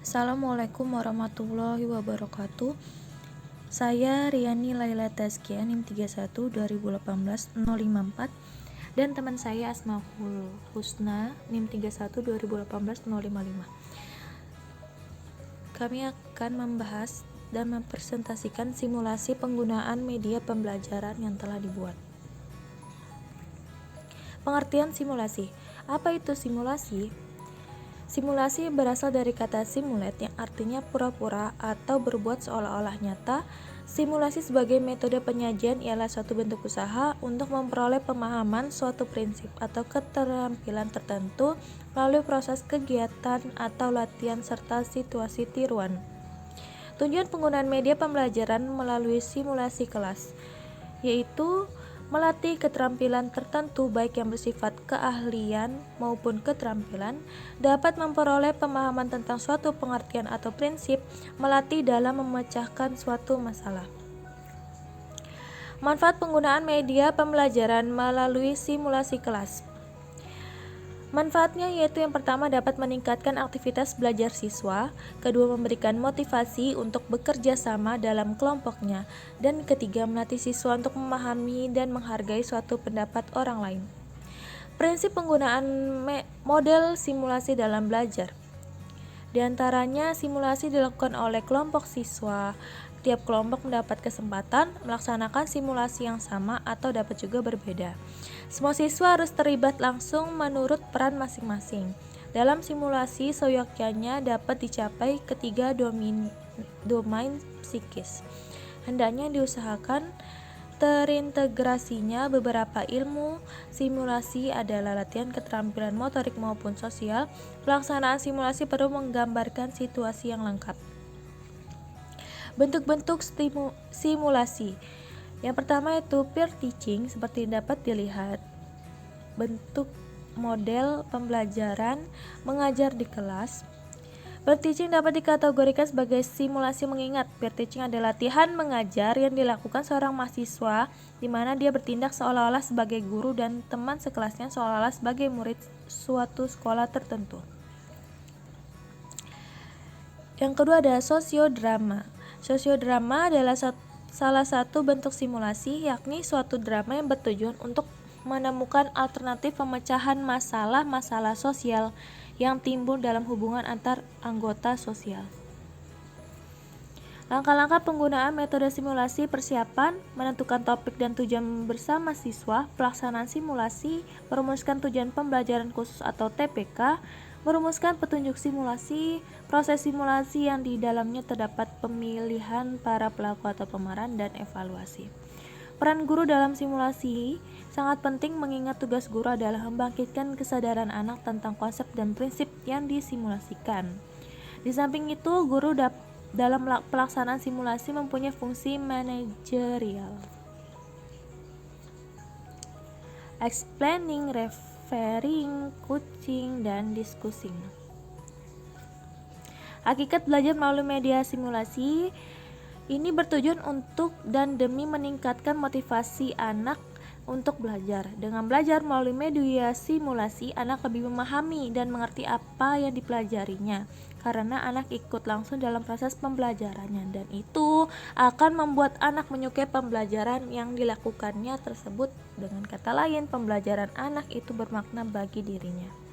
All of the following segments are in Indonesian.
Assalamualaikum warahmatullahi wabarakatuh. Saya Riani Laila Tazkia NIM 31 2018 054 dan teman saya Asmaul Husna NIM 31 2018 055. Kami akan membahas dan mempresentasikan simulasi penggunaan media pembelajaran yang telah dibuat. Pengertian simulasi. Apa itu simulasi? Simulasi berasal dari kata simulate yang artinya pura-pura atau berbuat seolah-olah nyata. Simulasi sebagai metode penyajian ialah suatu bentuk usaha untuk memperoleh pemahaman suatu prinsip atau keterampilan tertentu melalui proses kegiatan atau latihan serta situasi tiruan. Tujuan penggunaan media pembelajaran melalui simulasi kelas yaitu melatih keterampilan tertentu baik yang bersifat keahlian maupun keterampilan, dapat memperoleh pemahaman tentang suatu pengertian atau prinsip, melatih dalam memecahkan suatu masalah. Manfaat penggunaan media pembelajaran melalui simulasi kelas. Manfaatnya yaitu yang pertama dapat meningkatkan aktivitas belajar siswa, kedua memberikan motivasi untuk bekerja sama dalam kelompoknya, dan ketiga melatih siswa untuk memahami dan menghargai suatu pendapat orang lain. Prinsip penggunaan model simulasi dalam belajar. Di antaranya simulasi dilakukan oleh kelompok siswa. Tiap kelompok mendapat kesempatan melaksanakan simulasi yang sama atau dapat juga berbeda. Semua siswa harus terlibat langsung menurut peran masing-masing. Dalam simulasi, seyogyanya dapat dicapai ketiga domain psikis. Hendaknya diusahakan terintegrasinya beberapa ilmu. Simulasi adalah latihan keterampilan motorik maupun sosial. Pelaksanaan simulasi perlu menggambarkan situasi yang lengkap. Bentuk-bentuk simulasi. Yang pertama itu peer teaching, seperti dapat dilihat. Bentuk model pembelajaran mengajar di kelas. Peer teaching dapat dikategorikan sebagai simulasi mengingat. Peer teaching adalah latihan mengajar yang dilakukan seorang mahasiswa di mana dia bertindak seolah-olah sebagai guru dan teman sekelasnya seolah-olah sebagai murid suatu sekolah tertentu. Yang kedua ada sosiodrama. Sosiodrama adalah salah satu bentuk simulasi, yakni suatu drama yang bertujuan untuk menemukan alternatif pemecahan masalah-masalah sosial yang timbul dalam hubungan antar anggota sosial. Langkah-langkah penggunaan metode simulasi: persiapan, menentukan topik dan tujuan bersama siswa, pelaksanaan simulasi, merumuskan tujuan pembelajaran khusus atau TPK, merumuskan petunjuk simulasi, proses simulasi yang di dalamnya terdapat pemilihan para pelaku atau pemeran, dan evaluasi. Peran guru dalam simulasi sangat penting mengingat tugas guru adalah membangkitkan kesadaran anak tentang konsep dan prinsip yang disimulasikan. Di samping itu, guru dalam pelaksanaan simulasi mempunyai fungsi manajerial. Explaining, referring, coaching, dan discussing. Hakikat belajar melalui media simulasi ini bertujuan untuk dan demi meningkatkan motivasi anak untuk belajar. Dengan belajar melalui media simulasi, anak lebih memahami dan mengerti apa yang dipelajarinya karena anak ikut langsung dalam proses pembelajarannya, dan itu akan membuat anak menyukai pembelajaran yang dilakukannya tersebut. Dengan kata lain, pembelajaran anak itu bermakna bagi dirinya.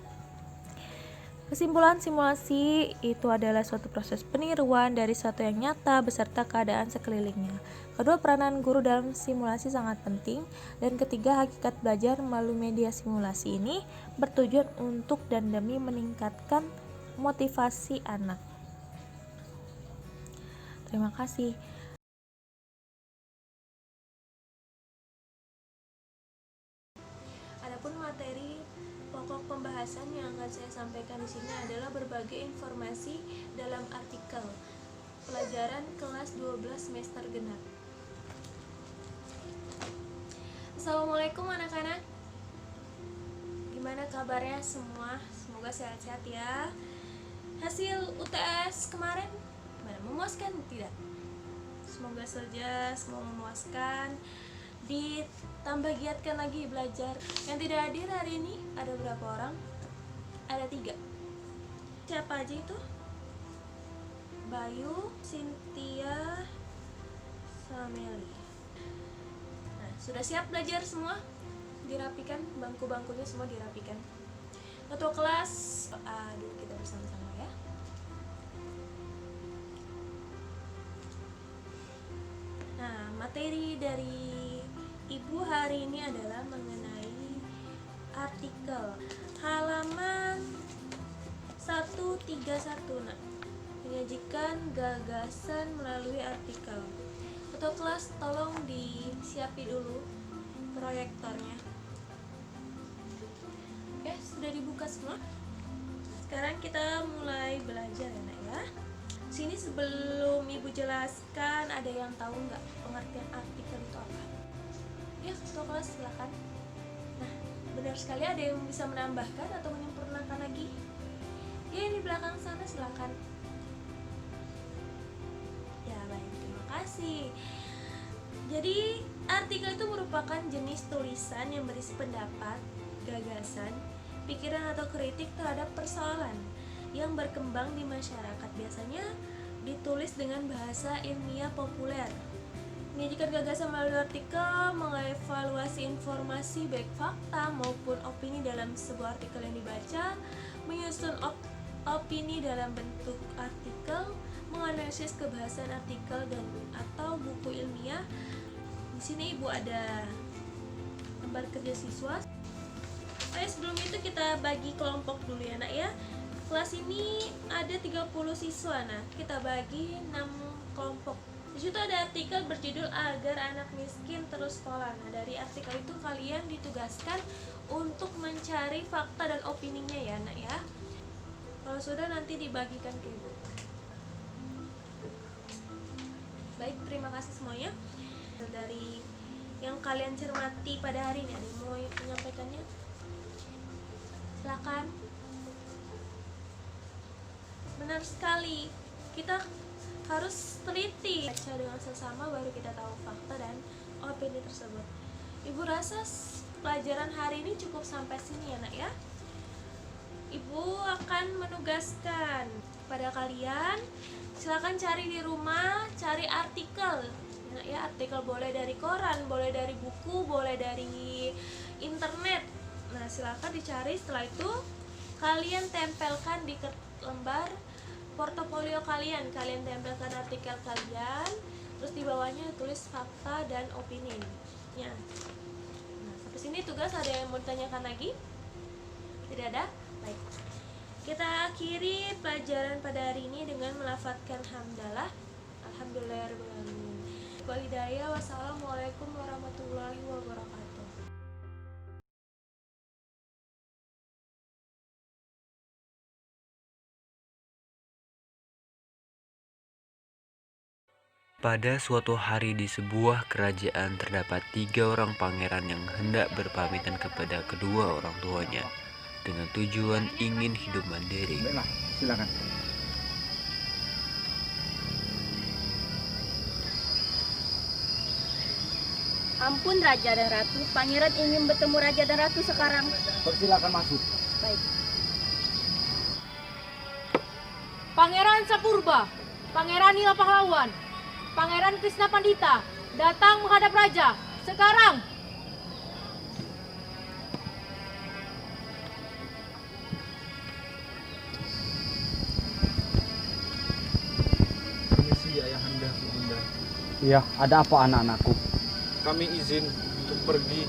Kesimpulan, simulasi itu adalah suatu proses peniruan dari sesuatu yang nyata beserta keadaan sekelilingnya. Kedua, peranan guru dalam simulasi sangat penting. Dan ketiga, hakikat belajar melalui media simulasi ini bertujuan untuk dan demi meningkatkan motivasi anak. Terima kasih. Adapun materi pokok pembahasan yang akan saya sampaikan di sini adalah berbagai informasi dalam artikel pelajaran kelas 12 semester genap. Assalamualaikum anak-anak. Gimana kabarnya semua? Semoga sehat-sehat ya. Hasil UTS kemarin gimana? Memuaskan tidak? Semoga saja semua memuaskan. Ditambah giatkan lagi belajar. Yang tidak hadir hari ini ada berapa orang? Ada 3. Siapa aja itu? Bayu, Cynthia, sama Meli. Nah, sudah siap belajar semua? Dirapikan, bangku-bangkunya semua dirapikan. Ketua kelas, dulu kita bersama-sama ya. Nah, materi dari Ibu hari ini adalah mengenai artikel halaman 131. Nah, menyajikan gagasan melalui artikel. Ketua kelas tolong disiapi dulu proyektornya. Oke, sudah dibuka semua. Sekarang kita mulai belajar ya nak ya. Sini sebelum ibu jelaskan, ada yang tahu nggak pengertian artikel itu apa? Ya, ketua kelas silakan. Nah, benar sekali, ada yang bisa menambahkan atau menyempurnakan lagi? Ya, yang di belakang sana silakan. Ya, baik, terima kasih. Jadi, artikel itu merupakan jenis tulisan yang berisi pendapat, gagasan, pikiran atau kritik terhadap persoalan yang berkembang di masyarakat. Biasanya ditulis dengan bahasa ilmiah populer. Menyajikan gagasan melalui artikel, mengevaluasi informasi baik fakta maupun opini dalam sebuah artikel yang dibaca, menyusun opini dalam bentuk artikel, menganalisis kebahasan artikel dan atau buku ilmiah. Di sini ibu ada lembar kerja siswa. Sebelum itu kita bagi kelompok dulu ya nak ya. Kelas ini ada 30 siswa. Nah, kita bagi 6 kelompok. Di situ ada artikel berjudul agar anak miskin terus sekolah. Nah, dari artikel itu kalian ditugaskan untuk mencari fakta dan opininya ya nak ya. Kalau sudah nanti dibagikan ke ibu. Baik, terima kasih semuanya. Dari yang kalian cermati pada hari ini, ada yang mau menyampaikannya? Silakan. Benar sekali, kita harus teliti baca dengan sesama baru kita tahu fakta dan opini tersebut. Ibu rasa pelajaran hari ini cukup sampai sini ya nak ya. Ibu akan menugaskan pada kalian, silakan cari di rumah, cari artikel ya, artikel boleh dari koran, boleh dari buku, boleh dari internet. Nah, silakan dicari. Setelah itu kalian tempelkan di lembar portofolio kalian. Kalian tempelkan artikel kalian, terus di bawahnya tulis fakta dan opini ya. Nah, sampai sini tugas. Ada yang mau ditanyakan lagi? Tidak ada? Baik. Kita akhiri pelajaran pada hari ini dengan melafadzkan hamdalah. Alhamdulillahirrahmanirrahim. Walhidayah. Wassalamualaikum warahmatullahi wabarakatuh. Pada suatu hari di sebuah kerajaan terdapat 3 orang pangeran yang hendak berpamitan kepada kedua orang tuanya dengan tujuan ingin hidup mandiri. Baiklah, silakan. Ampun Raja dan Ratu, Pangeran ingin bertemu Raja dan Ratu sekarang. Persilakan masuk. Baik. Pangeran Sapurba, Pangeran Nila Pahlawan, Pangeran Krishna Pandita datang menghadap Raja sekarang. Permisi ayahanda, ibunda. Iya, ada apa anak-anakku? Kami izin untuk pergi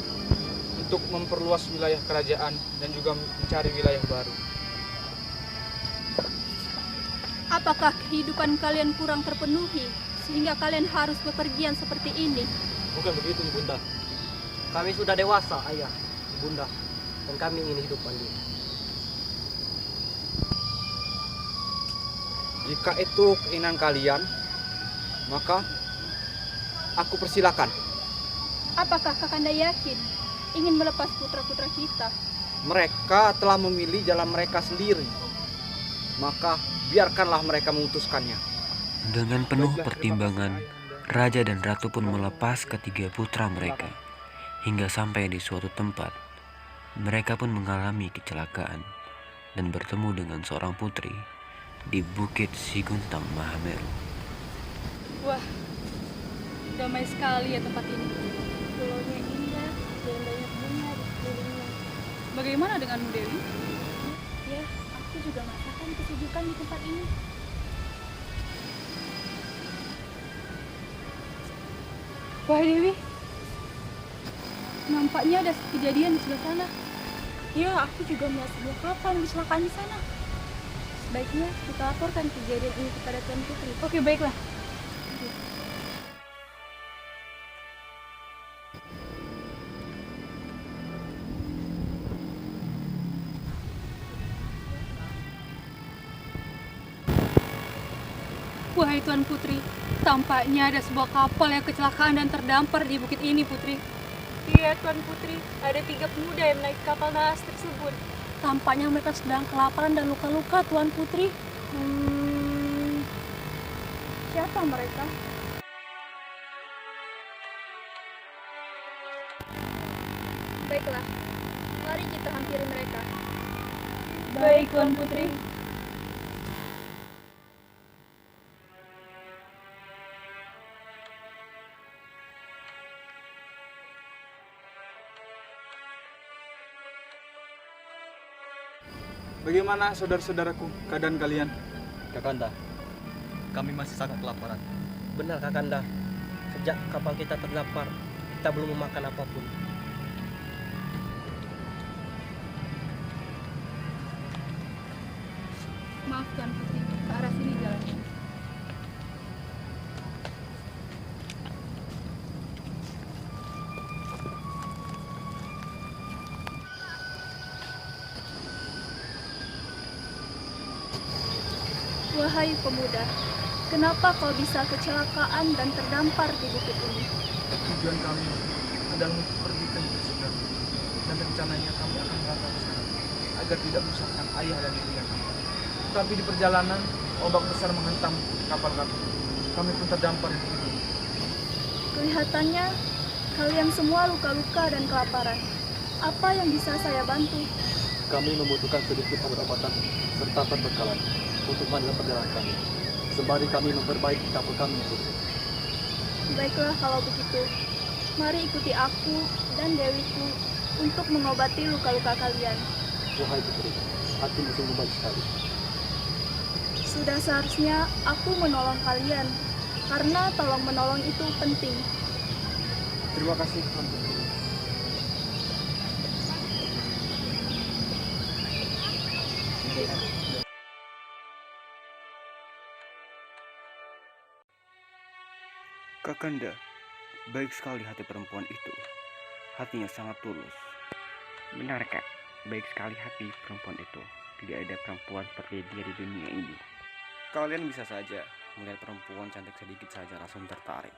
untuk memperluas wilayah kerajaan dan juga mencari wilayah baru. Apakah kehidupan kalian kurang terpenuhi sehingga kalian harus bepergian seperti ini? Bukan begitu, ibunda. Kami sudah dewasa, ayah, bunda, dan kami ingin hidup mandiri. Jika itu keinginan kalian, maka aku persilakan. Apakah Kakanda yakin ingin melepas putra-putra kita? Mereka telah memilih jalan mereka sendiri, maka biarkanlah mereka memutuskannya. Dengan penuh pertimbangan, Raja dan Ratu pun melepas ketiga putra mereka. Hingga sampai di suatu tempat, mereka pun mengalami kecelakaan dan bertemu dengan seorang putri di Bukit Siguntang Mahameru. Wah, damai sekali ya tempat ini. Pulaunya indah dan banyak bunga di sekelilingnya. Bagaimana denganmu, Dewi? Ya, aku juga merasakan kesejukan di tempat ini. Wah, Dewi. Nampaknya ada kejadian di sebelah sana. Ya, aku juga melihat sebuah kapal yang kecelakaan di sana. Sebaiknya kita laporkan kejadian ini kepada Tuan Putri. Oke, baiklah. Wahai Tuan Putri, tampaknya ada sebuah kapal yang kecelakaan dan terdampar di bukit ini, Putri. Iya, Tuan Putri. Ada 3 pemuda yang naik kapal naas tersebut. Tampaknya mereka sedang kelaparan dan luka-luka, Tuan Putri. Siapa mereka? Baiklah, mari kita hampiri mereka. Baik, Tuan Putri. Bagaimana saudara-saudaraku keadaan kalian? Kakanda, kami masih sangat kelaparan. Benar, Kakanda. Sejak kapal kita terdampar, kita belum memakan apapun. Maaf, Tuan Putri. Ke arah sini jalannya. Wahai pemuda, kenapa kau bisa kecelakaan dan terdampar di bukit ini? Tujuan kami adalah pergi ke negeri seberang, dan rencananya kami akan berangkat ke sana agar tidak menyusahkan ayah dan ibu kami. Tetapi di perjalanan ombak besar menghantam kapal kami. Kami pun terdampar di bukit ini. Kelihatannya kalian semua luka-luka dan kelaparan. Apa yang bisa saya bantu? Kami membutuhkan sedikit obat-obatan serta perbekalan untuk melanjutkan perjalanan kami. Sembari kami memperbaiki kapal kami yang rusak. Baiklah kalau begitu. Mari ikuti aku dan Dewiku untuk mengobati luka-luka kalian. Wahai Putri, hatimu sungguh baik sekali. Sudah seharusnya aku menolong kalian, karena tolong menolong itu penting. Terima kasih, Tuan Putri. Kakanda, baik sekali hati perempuan itu. Hatinya sangat tulus. Benar, Kak. Baik sekali hati perempuan itu. Tidak ada perempuan seperti dia di dunia ini. Kalian bisa saja melihat perempuan cantik sedikit saja langsung tertarik.